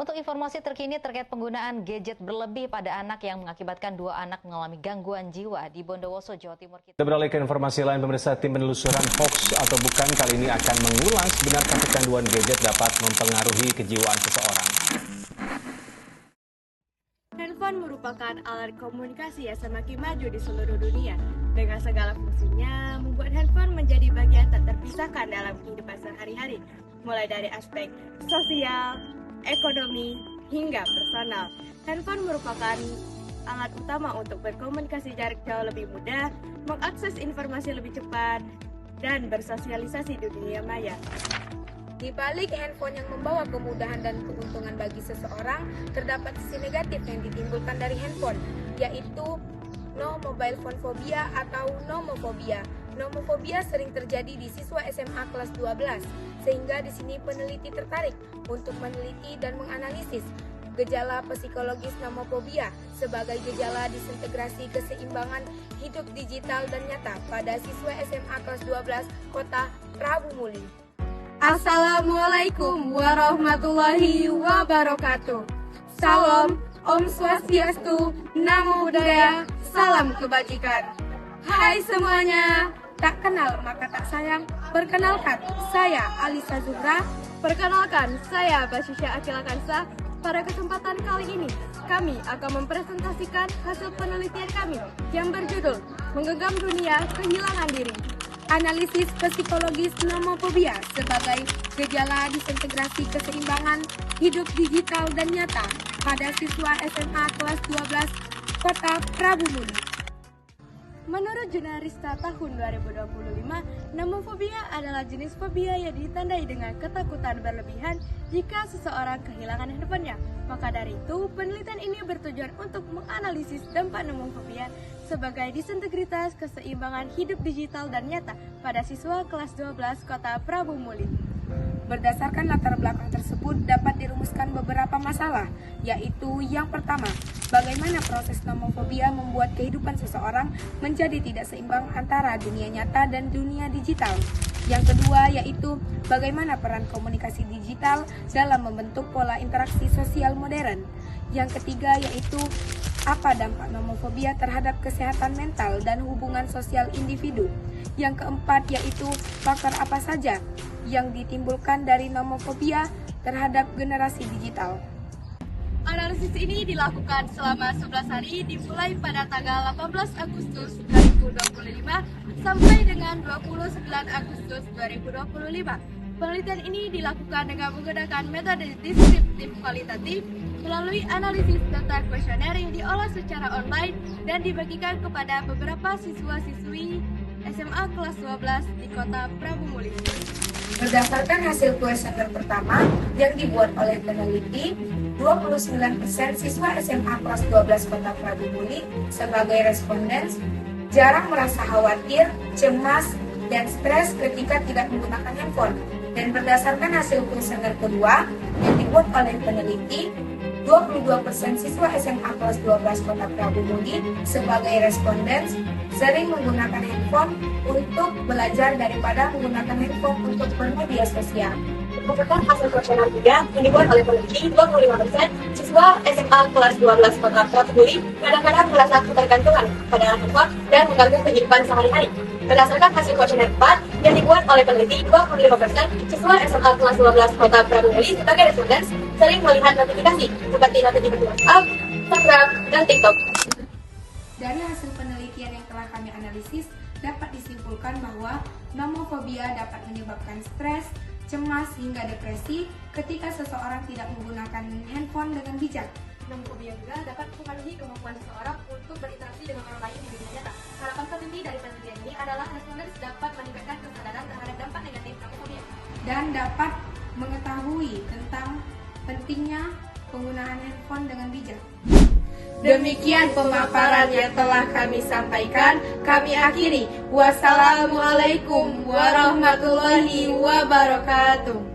Untuk informasi terkini terkait penggunaan gadget berlebih pada anak yang mengakibatkan 2 anak mengalami gangguan jiwa di Bondowoso, Jawa Timur. Kita beralih ke informasi lain. Pemirsa, tim penelusuran hoax atau bukan kali ini akan mengulas benarkah kecanduan gadget dapat mempengaruhi kejiwaan seseorang. Handphone merupakan alat komunikasi yang semakin maju di seluruh dunia. Dengan segala fungsinya, membuat handphone menjadi bagian tak terpisahkan dalam kehidupan sehari-hari. Mulai dari aspek sosial, ekonomi, hingga personal. Handphone merupakan alat utama untuk berkomunikasi jarak jauh lebih mudah, mengakses informasi lebih cepat, dan bersosialisasi di dunia maya. Di balik handphone yang membawa kemudahan dan keuntungan bagi seseorang, terdapat sisi negatif yang ditimbulkan dari handphone, yaitu no mobile phone phobia atau nomofobia. Nomofobia sering terjadi di siswa SMA kelas 12, sehingga di sini peneliti tertarik untuk meneliti dan menganalisis gejala psikologis nomofobia sebagai gejala disintegrasi keseimbangan hidup digital dan nyata pada siswa SMA kelas 12 Kota Prabu Muli. Assalamualaikum warahmatullahi wabarakatuh. Salam, Om Swastiastu, Namo Buddhaya, salam kebajikan. Hai semuanya, tak kenal maka tak sayang. Perkenalkan, saya Alisa Zuhra. Perkenalkan, saya Basisya Akila Kansa. Pada kesempatan kali ini, kami akan mempresentasikan hasil penelitian kami yang berjudul Menggenggam Dunia Kehilangan Diri. Analisis psikologis nomofobia sebagai gejala disintegrasi keseimbangan hidup digital dan nyata pada siswa SMA kelas 12 Kota Prabu Muli. Menurut Jurnalista tahun 2025, nomofobia adalah jenis fobia yang ditandai dengan ketakutan berlebihan jika seseorang kehilangan handphonenya. Maka dari itu, penelitian ini bertujuan untuk menganalisis dampak nomofobia sebagai disintegritas keseimbangan hidup digital dan nyata pada siswa kelas 12 Kota Prabu Muli. Berdasarkan latar belakang tersebut dapat dirumuskan beberapa masalah, yaitu yang pertama, bagaimana proses nomofobia membuat kehidupan seseorang menjadi tidak seimbang antara dunia nyata dan dunia digital. Yang kedua yaitu bagaimana peran komunikasi digital dalam membentuk pola interaksi sosial modern. Yang ketiga yaitu apa dampak nomofobia terhadap kesehatan mental dan hubungan sosial individu. Yang keempat yaitu faktor apa saja yang ditimbulkan dari nomofobia terhadap generasi digital. Analisis ini dilakukan selama 11 hari dimulai pada tanggal 18 Agustus 2025 sampai dengan 29 Agustus 2025. Penelitian ini dilakukan dengan menggunakan metode deskriptif kualitatif melalui analisis data kuesioner yang diolah secara online dan dibagikan kepada beberapa siswa-siswi SMA kelas 12 di Kota Prabu Muli. Berdasarkan hasil kuesioner pertama yang dibuat oleh peneliti, 29% siswa SMA kelas 12 Kota Prabu Muli sebagai responden jarang merasa khawatir, cemas, dan stres ketika tidak menggunakan handphone. Dan berdasarkan hasil kuesioner kedua yang dibuat oleh peneliti, 22% siswa SMA kelas 12 Kota Prabu Muli sebagai responden sering menggunakan handphone untuk belajar daripada menggunakan handphone untuk bermedia sosial. Berdasarkan hasil kuesioner 3 yang dibuat oleh peneliti, 25% siswa SMA kelas 12 Kota Prabu Muli kadang-kadang merasa ketergantungan pada handphone dan mengganggu kehidupan sehari-hari. Berdasarkan hasil kuesioner 4 yang dibuat oleh peneliti, 25% siswa SMA kelas 12 Kota Prabu Muli sebagai responden sering melihat notifikasi seperti notifikasi WhatsApp, Instagram, dan TikTok. Dari hasil penelitian yang telah kami analisis, dapat disimpulkan bahwa nomofobia dapat menyebabkan stres, cemas, hingga depresi ketika seseorang tidak menggunakan handphone dengan bijak. Nomofobia juga dapat mempengaruhi kemampuan seseorang untuk berinteraksi dengan orang lain di dunia nyata. Harapan peneliti dari penelitian ini adalah responden dapat meningkatkan kesadaran terhadap dampak negatif nomofobia dan dapat mengetahui tentang pentingnya penggunaan handphone dengan bijak. Demikian pemaparan yang telah kami sampaikan, kami akhiri. Wassalamualaikum warahmatullahi wabarakatuh.